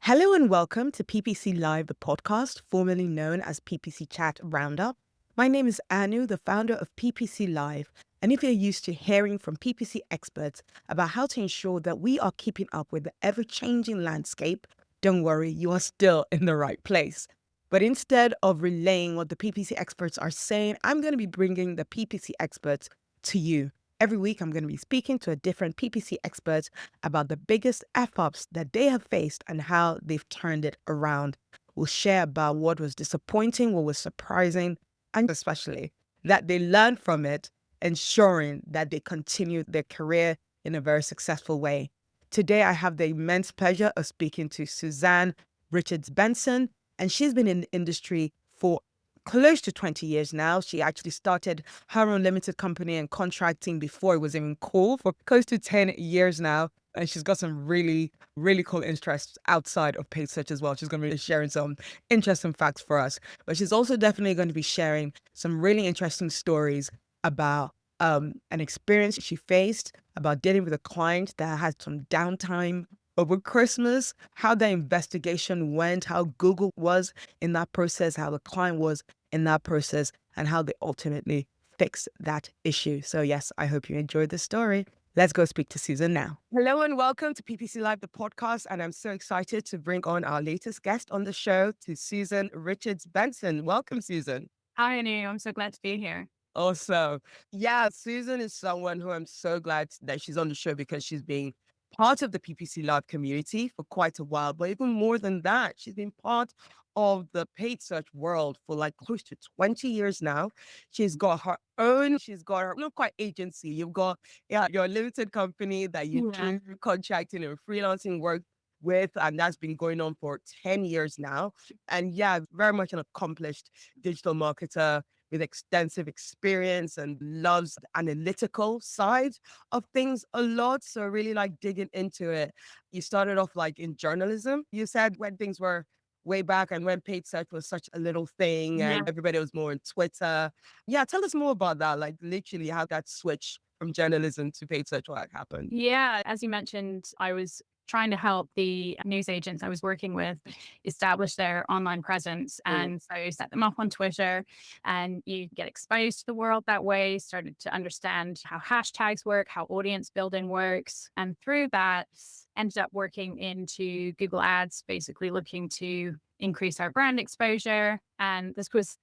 Hello and welcome to PPC Live, the podcast, formerly known as PPC Chat Roundup. My name is Anu, the founder of PPC Live. And if you're used to hearing from PPC experts about how to ensure that we are keeping up with the ever-changing landscape, don't worry, you are still in the right place. But instead of relaying what the PPC experts are saying, I'm going to be bringing the PPC experts to you. Every week, I'm going to be speaking to a different PPC expert about the biggest F-ups that they have faced and how they've turned it around. We'll share about what was disappointing, what was surprising, and especially that they learned from it, ensuring that they continued their career in a very successful way. Today, I have the immense pleasure of speaking to Suzanne Richards-Benson, and she's been in the industry for close to 20 years now. She actually started her own limited company and contracting before it was even cool for close to 10 years now. And she's got some really, really cool interests outside of paid search as well. She's going to be sharing some interesting facts for us. But she's also definitely going to be sharing some really interesting stories about an experience she faced, about dealing with a client that had some downtime over Christmas, how the investigation went, how Google was in that process, how the client was in that process, and how they ultimately fixed that issue. So yes, I hope you enjoyed the story. Let's go speak to Susan now. Hello and welcome to PPC Live, the podcast. And I'm so excited to bring on our latest guest on the show, to Susan Richards-Benson. Welcome, Susan. Hi, Anu. I'm so glad to be here. Also, yeah, Susan is someone who I'm so glad that she's on the show because she's been part of the PPC Live community for quite a while. But even more than that, she's been part of the paid search world for like close to 20 years now. She's got her not quite agency. You've got, your limited company that you Yeah. do contracting and freelancing work with, and that's been going on for 10 years now. And yeah, very much an accomplished digital marketer with extensive experience and loves the analytical side of things a lot. So really like digging into it. You started off like in journalism, you said, when things were way back and when paid search was such a little thing Yeah. and everybody was more on Twitter. Yeah, tell us more about that, like literally how that switch from journalism to paid search work happened. Yeah. As you mentioned, I was trying to help the news agents I was working with establish their online presence. Mm. And so set them up on Twitter, and you get exposed to the world that way, started to understand how hashtags work, how audience building works. And through that, ended up working into Google Ads, basically looking to increase our brand exposure. And this was,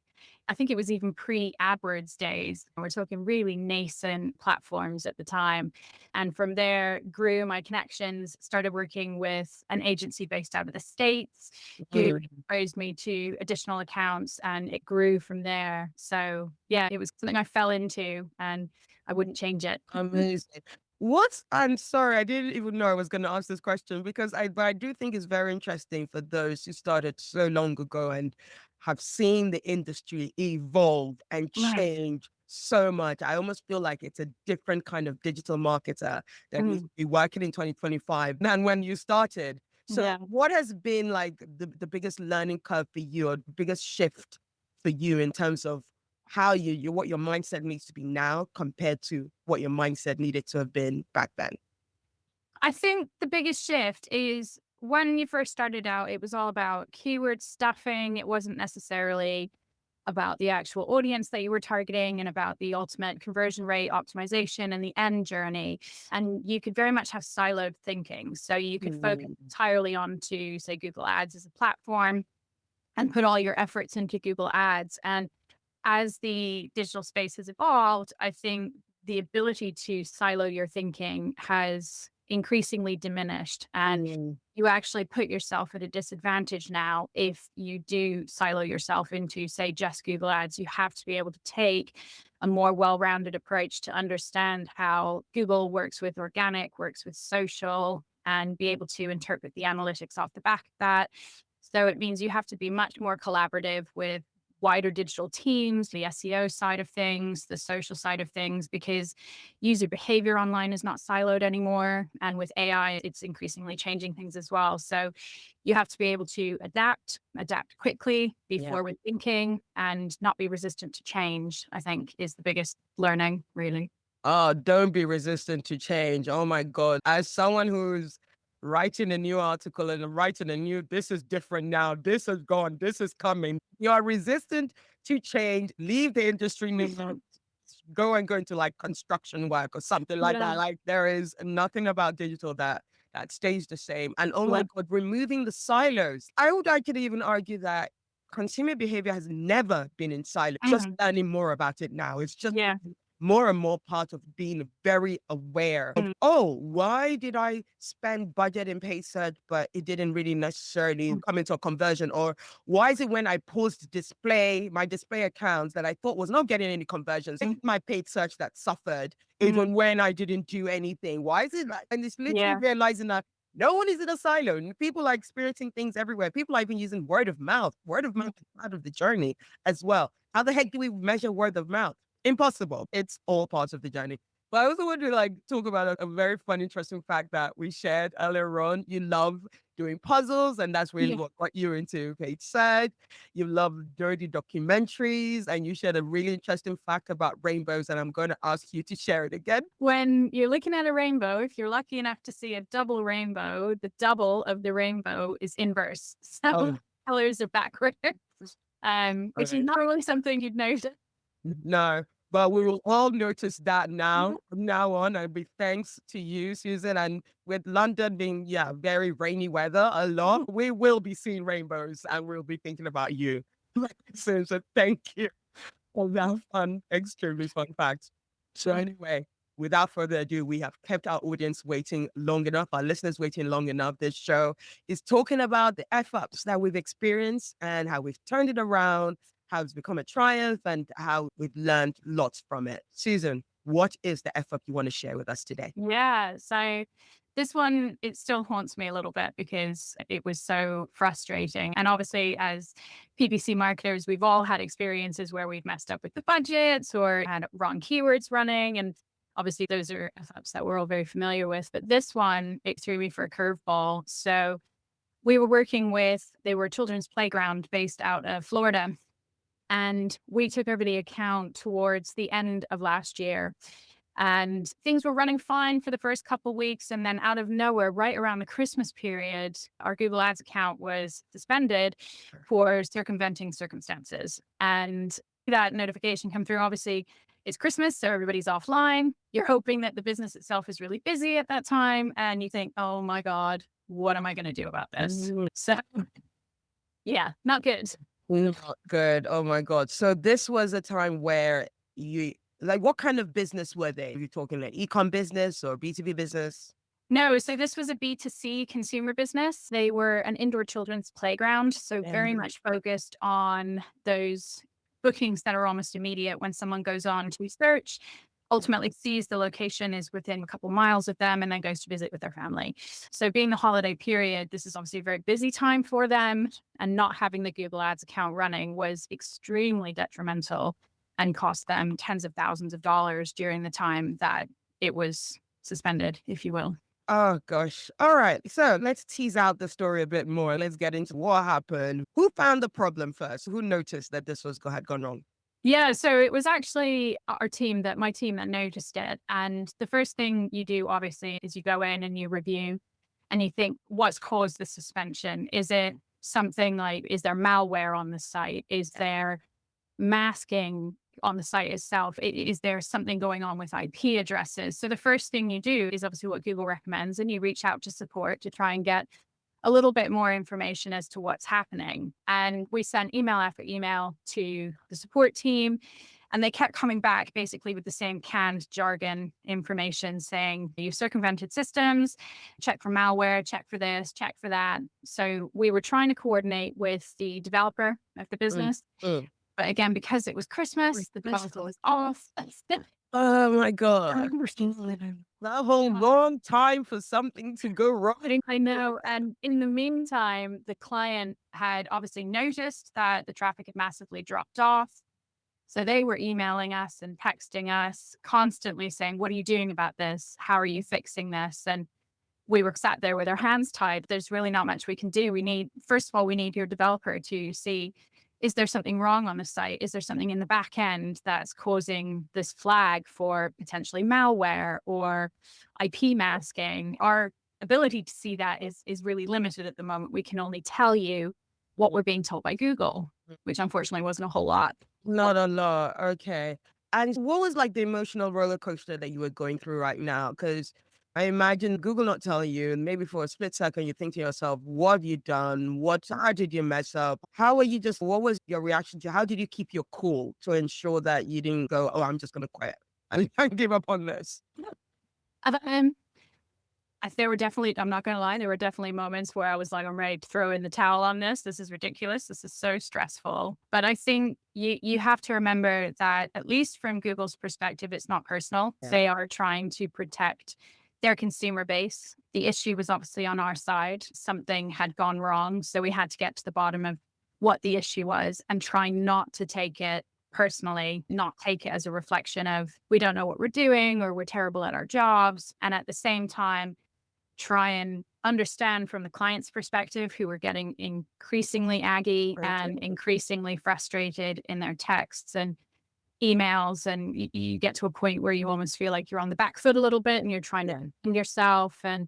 I think it was even pre-AdWords days. We're talking really nascent platforms at the time. And from there, grew my connections, started working with an agency based out of the States, who Mm. exposed me to additional accounts, and it grew from there. So yeah, it was something I fell into, and I wouldn't change it. Amazing. I'm sorry, I didn't even know I was going to ask this question because but I do think it's very interesting for those who started so long ago and have seen the industry evolve and Right. change so much. I almost feel like it's a different kind of digital marketer that needs Mm. to be working in 2025 than when you started. So Yeah. what has been like the biggest learning curve for you, or the biggest shift for you in terms of how what your mindset needs to be now compared to what your mindset needed to have been back then? I think the biggest shift is when you first started out, it was all about keyword stuffing. It wasn't necessarily about the actual audience that you were targeting and about the ultimate conversion rate optimization and the end journey. And you could very much have siloed thinking. So you could focus Mm. entirely on to, say, Google Ads as a platform and put all your efforts into Google Ads. And as the digital space has evolved, I think the ability to silo your thinking has increasingly diminished. And Mm. you actually put yourself at a disadvantage now if you do silo yourself into, say, just Google Ads. You have to be able to take a more well rounded approach to understand how Google works with organic, works with social, and be able to interpret the analytics off the back of that. So it means you have to be much more collaborative with wider digital teams, the SEO side of things, the social side of things, because user behavior online is not siloed anymore. And with AI, it's increasingly changing things as well. So you have to be able to adapt quickly, be Yeah. forward thinking, and not be resistant to change, I think is the biggest learning, really. Oh, don't be resistant to change. Oh my God. As someone who's writing a new article and writing a new, this is different now, this is gone, this is coming. You are resistant to change, leave the industry, go into like construction work or something like Yeah. that. Like there is nothing about digital that stays the same. And oh my God, removing the silos. I would actually even argue that consumer behavior has never been in silos. Just learning more about it now. It's just Yeah. more and more part of being very aware of, oh, why did I spend budget in paid search, but it didn't really necessarily come into a conversion? Or why is it when I post my display accounts that I thought was not getting any conversions, it's my paid search that suffered, even when I didn't do anything? Why is it like, and it's literally realizing that no one is in a silo. People are experiencing things everywhere. People are even using word of mouth. Word of mouth is part of the journey as well. How the heck do we measure word of mouth? Impossible. It's all parts of the journey. But I also want to like talk about a very fun, interesting fact that we shared earlier on. You love doing puzzles, and that's really what got you into paid search. You love dirty documentaries, and you shared a really interesting fact about rainbows, and I'm going to ask you to share it again. When you're looking at a rainbow, if you're lucky enough to see a double rainbow, the double of the rainbow is inverse. So colors are backwards, which is not really something you'd notice. No, but we will all notice that now, from now on, and be thanks to you, Susan. And with London being, very rainy weather a lot, we will be seeing rainbows and we'll be thinking about you. So thank you for that fun, extremely fun fact. So anyway, without further ado, we have kept our audience waiting long enough, our listeners waiting long enough. This show is talking about the F-ups that we've experienced and how we've turned it around, how it's become a triumph, and how we've learned lots from it. Susan, what is the F-up you want to share with us today? Yeah. So this one, it still haunts me a little bit because it was so frustrating. And obviously, as PPC marketers, we've all had experiences where we've messed up with the budgets or had wrong keywords running. And obviously, those are F-ups that we're all very familiar with. But this one, it threw me for a curveball. So we were working with, they were a children's playground based out of Florida. And we took over the account towards the end of last year. And things were running fine for the first couple of weeks. And then out of nowhere, right around the Christmas period, our Google Ads account was suspended for circumventing circumstances. And that notification come through. Obviously, it's Christmas, so everybody's offline. You're hoping that the business itself is really busy at that time. And you think, oh my God, what am I going to do about this? So yeah, not good. Not good. Oh my God. So this was a time where what kind of business were they? Are you talking like e-com business or B2B business? No, so this was a B2C consumer business. They were an indoor children's playground, so very much focused on those bookings that are almost immediate when someone goes on to search, ultimately sees the location is within a couple miles of them and then goes to visit with their family. So being the holiday period, this is obviously a very busy time for them, and not having the Google Ads account running was extremely detrimental and cost them tens of thousands of dollars during the time that it was suspended, if you will. Oh gosh. All right. So let's tease out the story a bit more. Let's get into what happened. Who found the problem first? Who noticed that this had gone wrong? Yeah, so it was actually my team that noticed it. And the first thing you do, obviously, is you go in and you review and you think, what's caused the suspension? Is it something like, is there malware on the site? Is there masking on the site itself? Is there something going on with IP addresses? So the first thing you do is obviously what Google recommends, and you reach out to support to try and get a little bit more information as to what's happening. And we sent email after email to the support team, and they kept coming back basically with the same canned jargon information saying, you've circumvented systems, check for malware, check for this, check for that. So we were trying to coordinate with the developer of the business. But again, because it was Christmas, the developer was off. Oh my God. That whole long time for something to go wrong. I know. And in the meantime, the client had obviously noticed that the traffic had massively dropped off. So they were emailing us and texting us constantly saying, what are you doing about this? How are you fixing this? And we were sat there with our hands tied. There's really not much we can do. First of all, we need your developer to see, is there something wrong on the site? Is there something in the back end that's causing this flag for potentially malware or IP masking? Are ability to see that is really limited at the moment. We can only tell you what we're being told by Google, which unfortunately wasn't a whole lot. Not a lot. Okay. And what was like the emotional roller coaster that you were going through right now? Because I imagine Google not telling you, and maybe for a split second, you think to yourself, what have you done? How did you mess up? What was your reaction to, how did you keep your cool to ensure that you didn't go, oh, I'm just going to quit and give up on this? There were definitely, I'm not going to lie, there were definitely moments where I was like, I'm ready to throw in the towel on this. This is ridiculous. This is so stressful. But I think you have to remember that, at least from Google's perspective, it's not personal. Yeah. They are trying to protect their consumer base. The issue was obviously on our side. Something had gone wrong. So we had to get to the bottom of what the issue was and try not to take it personally, not take it as a reflection of we don't know what we're doing or we're terrible at our jobs. And at the same time, try and understand from the client's perspective, who were getting increasingly aggy and increasingly frustrated in their texts and emails. And you get to a point where you almost feel like you're on the back foot a little bit and you're trying to defend yourself. And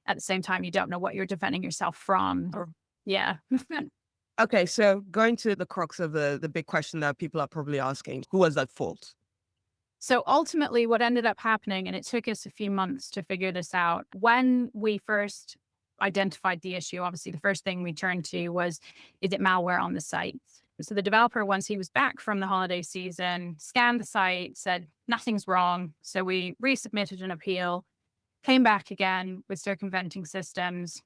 at the same time, you don't know what you're defending yourself from. Yeah. Okay. So going to the crux of the big question that people are probably asking, who was at fault? So ultimately what ended up happening, and it took us a few months to figure this out, when we first identified the issue, obviously the first thing we turned to was, is it malware on the site? So the developer, once he was back from the holiday season, scanned the site, said nothing's wrong. So we resubmitted an appeal, came back again with circumventing systems.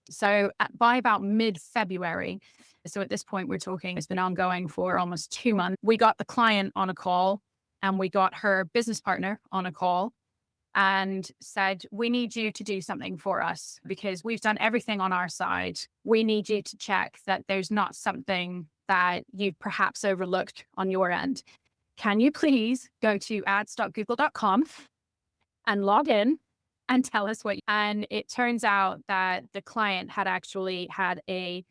So by about mid-February, so at this point we're talking, it's been ongoing for almost 2 months, we got the client on a call. And we got her business partner on a call and said, we need you to do something for us because we've done everything on our side. We need you to check that there's not something that you've perhaps overlooked on your end. Can you please go to ads.google.com and log in and tell us what? And it turns out that the client had actually had a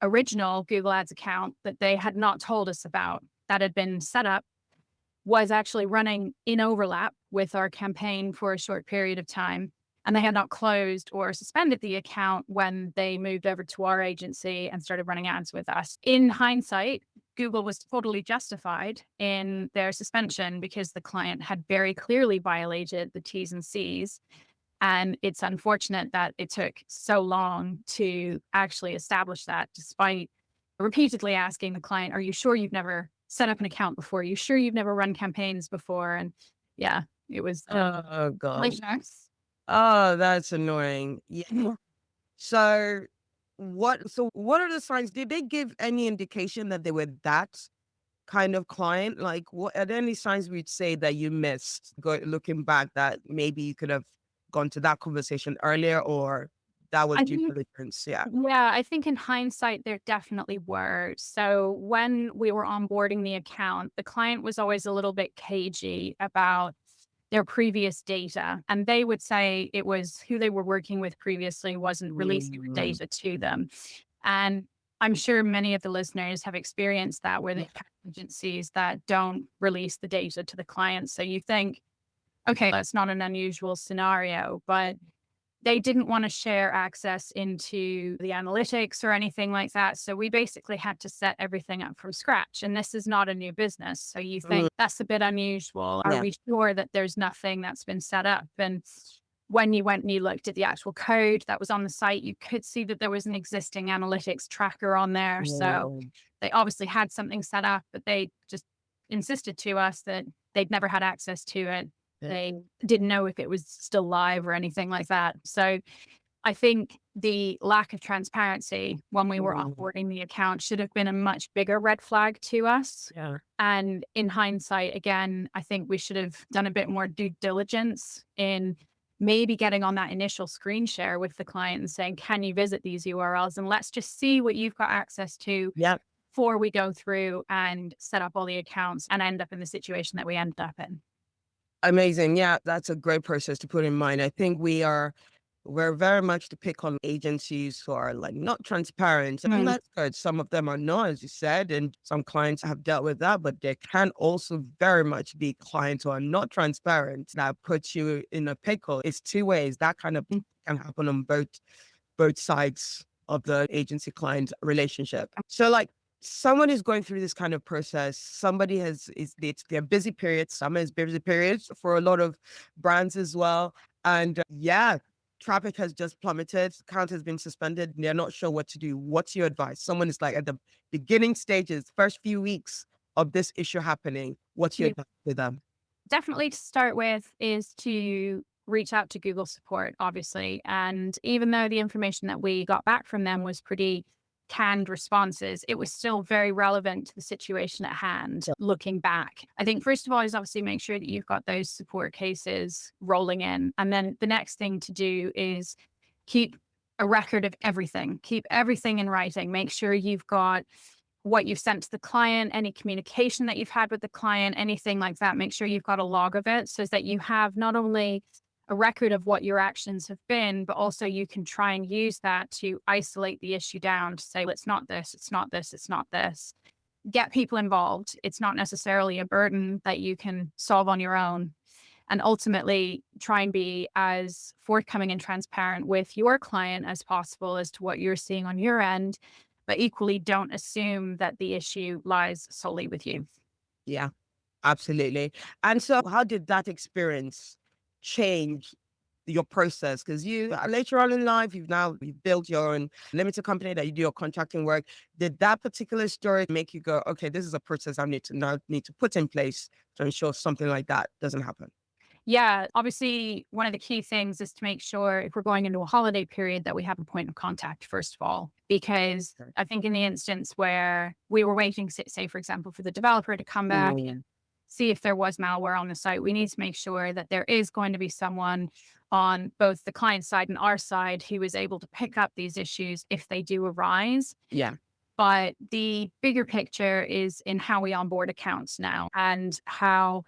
original Google Ads account that they had not told us about, that had been set up, was actually running in overlap with our campaign for a short period of time. And they had not closed or suspended the account when they moved over to our agency and started running ads with us. In hindsight, Google was totally justified in their suspension because the client had very clearly violated the T's and C's. And it's unfortunate that it took so long to actually establish that, despite repeatedly asking the client, are you sure you've never set up an account before? You sure you've never run campaigns before? And yeah, it was Oh God. nice. Oh, that's annoying. Yeah. So what are the signs? Did they give any indication that they were that kind of client? Like, what are there any signs we'd say that you missed looking back, that maybe you could have gone to that conversation earlier, or that was due diligence? Yeah. Yeah, I think in hindsight, there definitely were. So when we were onboarding the account, the client was always a little bit cagey about their previous data. And they would say it was who they were working with previously wasn't releasing the data to them. And I'm sure many of the listeners have experienced that, where they have agencies that don't release the data to the client. So you think, okay, that's not an unusual scenario, but they didn't want to share access into the analytics or anything like that. So we basically had to set everything up from scratch. And this is not a new business. So you think that's a bit unusual. Are we sure that there's nothing that's been set up? And when you went and you looked at the actual code that was on the site, you could see that there was an existing analytics tracker on there. So they obviously had something set up, but they just insisted to us that they'd never had access to it. They didn't know if it was still live or anything like that. So I think the lack of transparency when we were onboarding the account should have been a much bigger red flag to us. Yeah. And in hindsight, again, I think we should have done a bit more due diligence in maybe getting on that initial screen share with the client and saying, can you visit these URLs? And let's just see what you've got access to before we go through and set up all the accounts and end up in the situation that we ended up in. Amazing. Yeah, that's a great process to put in mind. I think we're very much to pick on agencies who are like not transparent. And that's good. Some of them are not, as you said, and some clients have dealt with that, but there can also very much be clients who are not transparent that puts you in a pickle. It's two ways. That kind of can happen on both sides of the agency client relationship. So like someone is going through this kind of process. Somebody it's their busy period. Summer is busy periods for a lot of brands as well. And yeah, traffic has just plummeted. Account has been suspended. They're not sure what to do. What's your advice? Someone is like at the beginning stages, first few weeks of this issue happening. What's your advice to them? Definitely to start with is to reach out to Google support, obviously. And even though the information that we got back from them was pretty canned responses, it was still very relevant to the situation at hand. Looking back, I think first of all is obviously make sure that you've got those support cases rolling in. And then the next thing to do is keep a record of everything. Keep everything in writing. Make sure you've got what you've sent to the client, any communication that you've had with the client, anything like that. Make sure you've got a log of it so that you have not only a record of what your actions have been, but also you can try and use that to isolate the issue down to say, well, it's not this, it's not this, it's not this. Get people involved. It's not necessarily a burden that you can solve on your own. And ultimately try and be as forthcoming and transparent with your client as possible as to what you're seeing on your end. But equally, don't assume that the issue lies solely with you. Yeah, absolutely. And so how did that experience change your process? Because you later on in life, you've built your own limited company that you do your contracting work. Did that particular story make you go, okay, this is a process I need to put in place to ensure something like that doesn't happen? Yeah, obviously, one of the key things is to make sure if we're going into a holiday period that we have a point of contact, first of all, because I think in the instance where we were waiting, say, for example, for the developer to come back and see if there was malware on the site, we need to make sure that there is going to be someone on both the client side and our side who is able to pick up these issues if they do arise. Yeah. But the bigger picture is in how we onboard accounts now and how,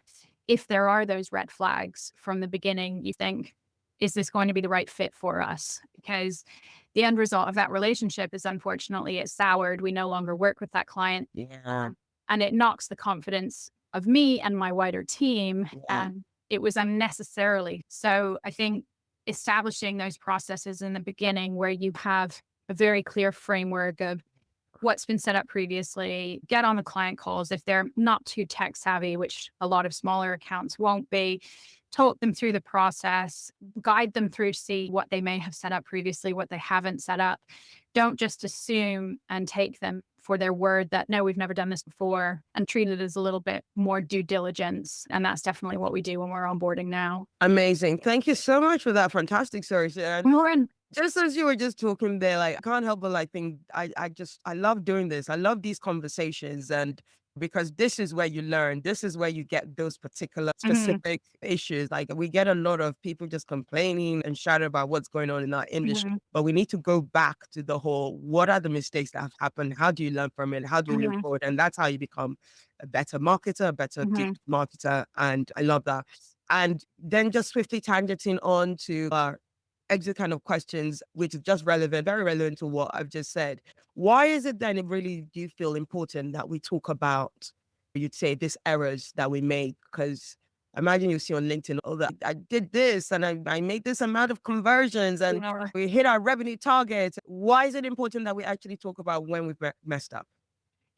if there are those red flags from the beginning, you think, is this going to be the right fit for us? Because the end result of that relationship is unfortunately it's soured. We no longer work with that client. Yeah. And it knocks the confidence of me and my wider team. Yeah. And it was unnecessarily. So I think establishing those processes in the beginning where you have a very clear framework of what's been set up previously, get on the client calls if they're not too tech savvy, which a lot of smaller accounts won't be, talk them through the process, guide them through, see what they may have set up previously, what they haven't set up. Don't just assume and take them for their word that, no, we've never done this before, and treat it as a little bit more due diligence. And that's definitely what we do when we're onboarding now. Amazing. Thank you so much for that fantastic story, Sharon. Lauren, Just as you were just talking there, like I can't help but like think I love doing this. I love these conversations, and because this is where you learn. This is where you get those particular specific issues. Like we get a lot of people just complaining and shouting about what's going on in our industry, but we need to go back to the whole, what are the mistakes that have happened? How do you learn from it? How do you move forward? And that's how you become a better marketer, a better digital marketer. And I love that. And then just swiftly tangenting on to exit kind of questions, which is just relevant, very relevant to what I've just said. Why is it then it really do you feel important that we talk about, you'd say, these errors that we make? Because imagine you see on LinkedIn, oh, that I did this and I made this amount of conversions and we hit our revenue target. Why is it important that we actually talk about when we've messed up?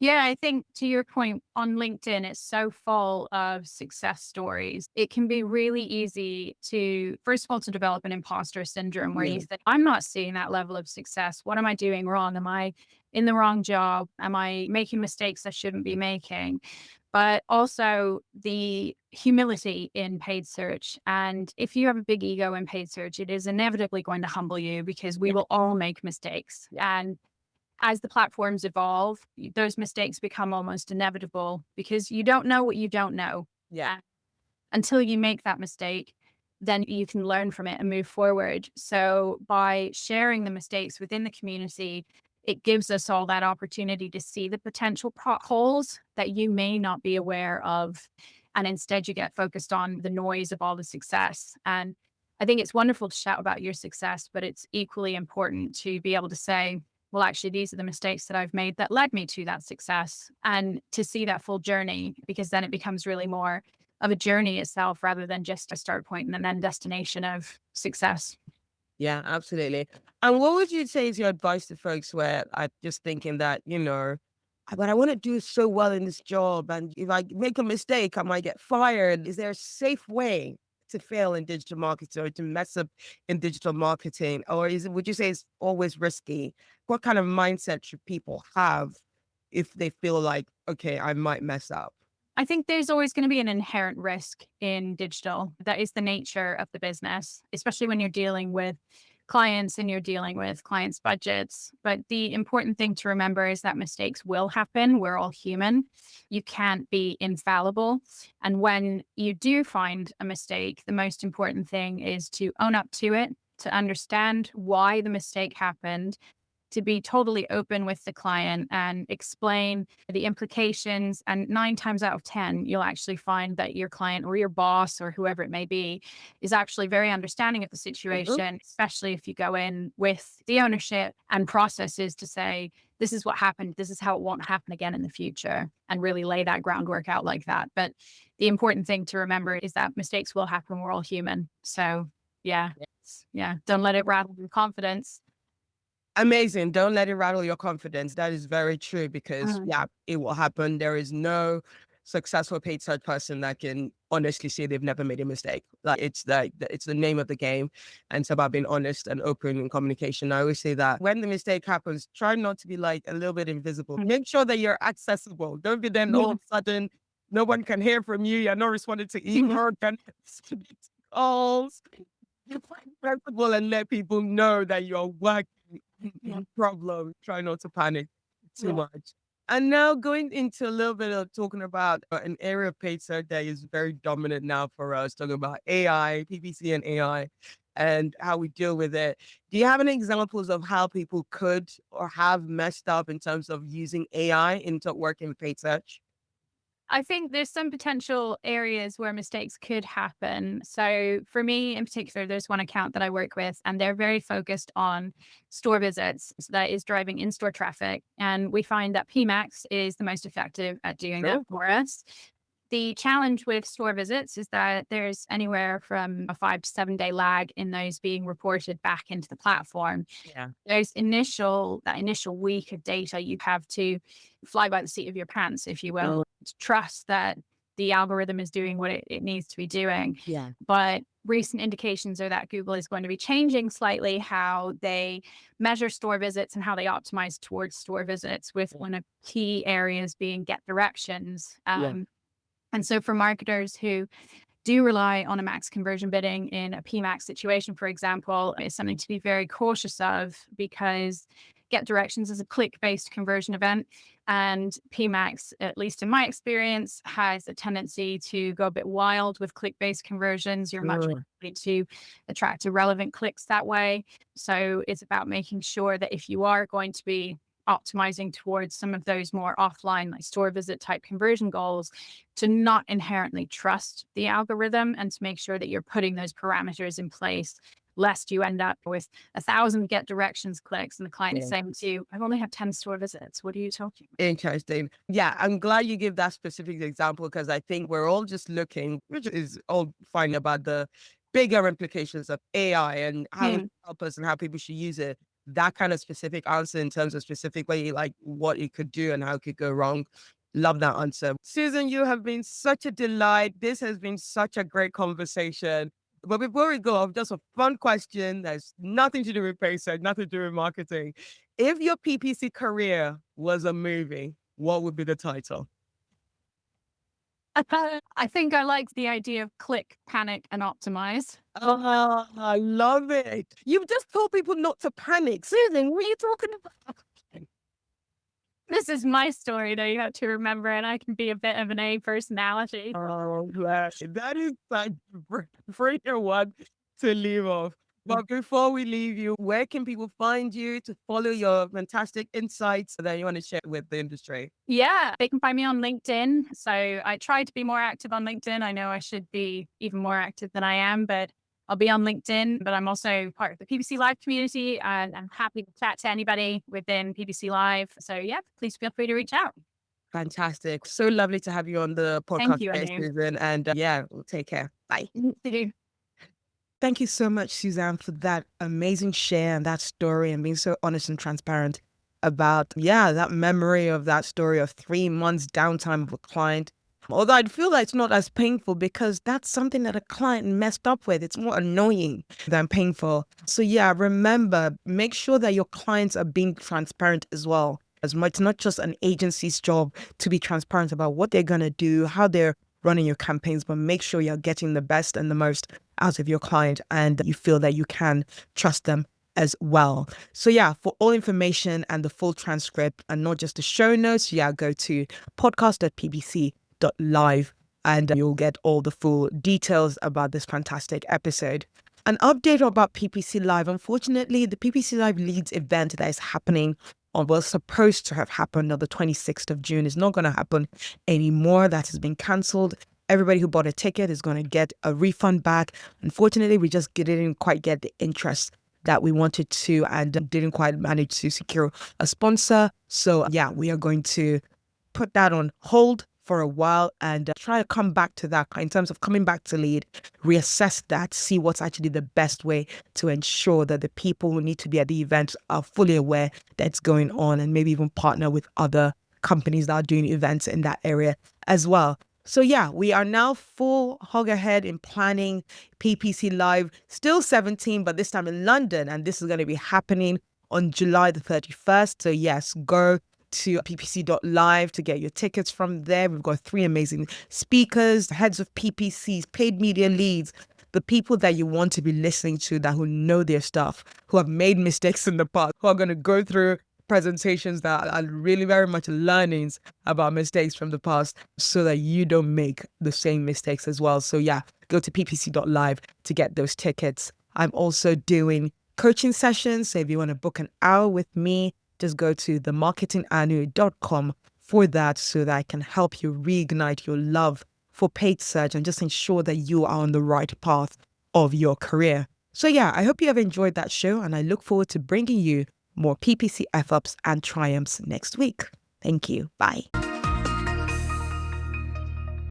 Yeah, I think to your point on LinkedIn, it's so full of success stories. It can be really easy to, first of all, to develop an imposter syndrome where you think, I'm not seeing that level of success. What am I doing wrong? Am I in the wrong job? Am I making mistakes I shouldn't be making? But also the humility in paid search. And if you have a big ego in paid search, it is inevitably going to humble you because we will all make mistakes. And as the platforms evolve, those mistakes become almost inevitable because you don't know what you don't know. Yeah. Until you make that mistake, then you can learn from it and move forward. So by sharing the mistakes within the community, it gives us all that opportunity to see the potential potholes that you may not be aware of. And instead you get focused on the noise of all the success. And I think it's wonderful to shout about your success, but it's equally important to be able to say, well, actually, these are the mistakes that I've made that led me to that success, and to see that full journey, because then it becomes really more of a journey itself rather than just a start point and an end destination of success. Yeah, absolutely. And what would you say is your advice to folks where I'm just thinking that, but I want to do so well in this job. And if I make a mistake, I might get fired. Is there a safe way to fail in digital marketing or to mess up in digital marketing? Or would you say it's always risky? What kind of mindset should people have if they feel like, okay, I might mess up? I think there's always going to be an inherent risk in digital. That is the nature of the business, especially when you're dealing with clients and you're dealing with clients' budgets. But the important thing to remember is that mistakes will happen. We're all human. You can't be infallible. And when you do find a mistake, the most important thing is to own up to it, to understand why the mistake happened, to be totally open with the client and explain the implications. And 9 times out of 10, you'll actually find that your client or your boss or whoever it may be is actually very understanding of the Mhm. situation, especially if you go in with the ownership and processes to say, this is what happened. This is how it won't happen again in the future, and really lay that groundwork out like that. But the important thing to remember is that mistakes will happen. We're all human. So yeah, yeah, don't let it rattle your confidence. Amazing. Don't let it rattle your confidence. That is very true because, yeah, it will happen. There is no successful paid search person that can honestly say they've never made a mistake. Like it's the name of the game, and it's about being honest and open in communication. I always say that when the mistake happens, try not to be like a little bit invisible. Make sure that you're accessible. Don't be then all of a sudden no one can hear from you. You're not responding to email, can calls. You find flexible and let people know that you're working. No problem. Try not to panic too much. And now going into a little bit of talking about an area of paid search that is very dominant now for us, talking about AI, PPC and AI, and how we deal with it. Do you have any examples of how people could or have messed up in terms of using AI into working with paid search? I think there's some potential areas where mistakes could happen. So for me in particular, there's one account that I work with, and they're very focused on store visits. So that is driving in-store traffic. And we find that PMAX is the most effective at doing that Sure. for us. The challenge with store visits is that there's anywhere from a 5 to 7 day lag in those being reported back into the platform. Yeah. That initial week of data, you have to fly by the seat of your pants, if you will, to trust that the algorithm is doing what it needs to be doing. Yeah. But recent indications are that Google is going to be changing slightly how they measure store visits and how they optimize towards store visits, with one of key areas being get directions. Yeah. And so for marketers who do rely on a max conversion bidding in a PMAX situation, for example, is something to be very cautious of, because get directions is a click-based conversion event. And PMAX, at least in my experience, has a tendency to go a bit wild with click-based conversions. You're much more Sure. likely to attract irrelevant clicks that way. So it's about making sure that if you are going to be optimizing towards some of those more offline, like store visit type conversion goals, to not inherently trust the algorithm and to make sure that you're putting those parameters in place, lest you end up with 1,000 get directions clicks and the client is Yeah. saying to you, I've only had 10 store visits. What are you talking about? Interesting. Yeah, I'm glad you give that specific example because I think we're all just looking, which is all fine, about the bigger implications of AI and how it Mm. help us and how people should use it. That kind of specific answer in terms of specifically like what it could do and how it could go wrong. Love that answer. Susan, you have been such a delight. This has been such a great conversation. But before we go, I've just a fun question that's nothing to do with research, nothing to do with marketing. If your PPC career was a movie, what would be the title? I think I like the idea of click, panic, and optimize. Oh, I love it. You've just told people not to panic. Susan, what are you talking about? This is my story that you have to remember, and I can be a bit of an A personality. Oh, glad. That is such a freaking one to leave off. But before we leave you, where can people find you to follow your fantastic insights that you want to share with the industry? Yeah, they can find me on LinkedIn. So I try to be more active on LinkedIn. I know I should be even more active than I am, but I'll be on LinkedIn. But I'm also part of the PPC Live community, and I'm happy to chat to anybody within PPC Live. So yeah, please feel free to reach out. Fantastic. So lovely to have you on the Thank podcast you, today, Anu. Susan. And yeah, take care. Bye. You too. Thank you so much, Suzanne, for that amazing share and that story and being so honest and transparent about, that memory of that story of 3 months downtime of a client. Although I'd feel like it's not as painful because that's something that a client messed up with. It's more annoying than painful. So remember, make sure that your clients are being transparent as well. As much, it's not just an agency's job to be transparent about what they're going to do, how they're running your campaigns, but make sure you're getting the best and the most out of your client and you feel that you can trust them as well. So for all information and the full transcript and not just the show notes, go to podcast.ppc.live and you'll get all the full details about this fantastic episode. An update about PPC Live. Unfortunately, the PPC Live Leads event that is happening was supposed to have happened on the 26th of June is not going to happen anymore. That has been cancelled. Everybody who bought a ticket is going to get a refund back. Unfortunately, we just didn't quite get the interest that we wanted to and didn't quite manage to secure a sponsor. So we are going to put that on hold for a while and try to come back to that in terms of coming back to lead, reassess that, see what's actually the best way to ensure that the people who need to be at the event are fully aware that's going on and maybe even partner with other companies that are doing events in that area as well. So we are now full hog ahead in planning PPC Live, still 17, but this time in London. And this is going to be happening on July the 31st. So yes, go to ppc.live to get your tickets from there. We've got 3 amazing speakers, heads of PPCs, paid media leads, the people that you want to be listening to that who know their stuff, who have made mistakes in the past, who are going to go through presentations that are really very much learnings about mistakes from the past so that you don't make the same mistakes as well. So go to ppc.live to get those tickets. I'm also doing coaching sessions. So if you want to book an hour with me, just go to themarketinganu.com for that so that I can help you reignite your love for paid search and just ensure that you are on the right path of your career. So I hope you have enjoyed that show and I look forward to bringing you more PPC F-ups and triumphs next week. Thank you. Bye.